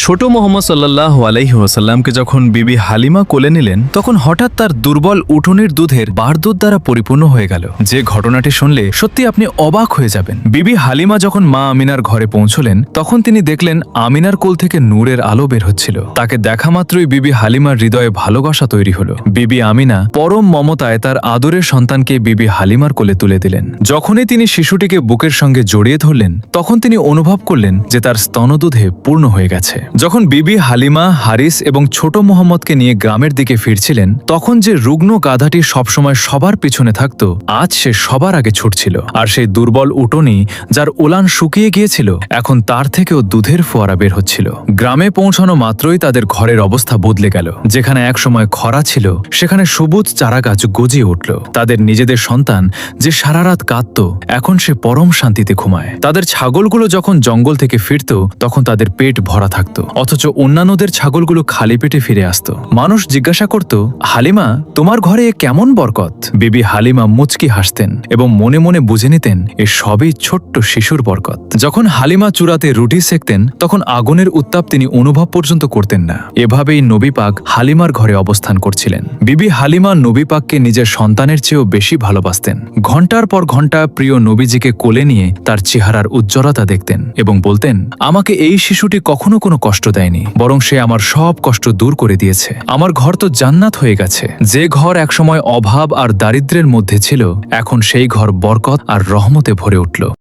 ছোট মোহাম্মদ সাল্লাল্লাহু আলাইহি ওয়াসাল্লামকে যখন বিবি হালিমা কোলে নিলেন তখন হঠাৎ তার দুর্বল উঠোনের দুধের বারদুধ দ্বারা পরিপূর্ণ হয়ে গেল। যে ঘটনাটি শুনলে সত্যি আপনি অবাক হয়ে যাবেন। বিবি হালিমা যখন মা আমিনার ঘরে পৌঁছলেন তখন তিনি দেখলেন আমিনার কোল থেকে নূরের আলো বের হচ্ছিল। তাকে দেখা মাত্রই বিবি হালিমার হৃদয়ে ভালোবাসা তৈরি হলো। বিবি আমিনা পরম মমতায় তার আদরের সন্তানকে বিবি হালিমার কোলে তুলে দিলেন। যখনই তিনি শিশুটিকে বুকের সঙ্গে জড়িয়ে ধরলেন তখন তিনি অনুভব করলেন যে তার স্তনদুধে পূর্ণ হয়ে গেছে। যখন বিবি হালিমা, হারিস এবং ছোট মোহাম্মদকে নিয়ে গ্রামের দিকে ফিরছিলেন তখন যে রুগ্ন গাধাটি সবসময় সবার পিছনে থাকত আজ সে সবার আগে ছুটছিল। আর সেই দুর্বল উটনি যার উলান শুকিয়ে গিয়েছিল এখন তার থেকেও দুধের ফোয়ারা বের হচ্ছিল। গ্রামে পৌঁছানো মাত্রই তাদের ঘরের অবস্থা বদলে গেল। যেখানে একসময় খরা ছিল সেখানে সবুজ চারাগাছ গজিয়ে উঠল। তাদের নিজেদের সন্তান যে সারা রাত কাঁদত এখন সে পরম শান্তিতে ঘুমায়। তাদের ছাগলগুলো যখন জঙ্গল থেকে ফিরত তখন তাদের পেট ভরা থাকত, অথচ অন্যান্যদের ছাগলগুলো খালি পেটে ফিরে আসত। মানুষ জিজ্ঞাসা করত, হালিমা তোমার ঘরে কেমন বরকত? বিবি হালিমা মুচকি হাসতেন এবং মনে মনে বুঝে নিতেন এ সবই ছোট্ট শিশুর বরকত। যখন হালিমা চূড়াতে রুটি সেকতেন তখন আগুনের উত্তাপ তিনি অনুভব পর্যন্ত করতেন না। এভাবেই নবী পাক হালিমার ঘরে অবস্থান করছিলেন। বিবি হালিমা নবী পাককে নিজের সন্তানের চেয়েও বেশি ভালোবাসতেন। ঘন্টার পর ঘন্টা প্রিয় নবীজিকে কোলে নিয়ে তার চেহারার উজ্জ্বলতা দেখতেন এবং বলতেন, আমাকে এই শিশুটি কখনো কোনো কষ্ট দেয়নি, বরং সে আমার সব কষ্ট দূর করে দিয়েছে। আমার ঘর তো জান্নাত হয়ে গেছে। যে ঘর একসময় অভাব আর দারিদ্র্যের মধ্যে ছিল এখন সেই ঘর বরকত আর রহমতে ভরে উঠল।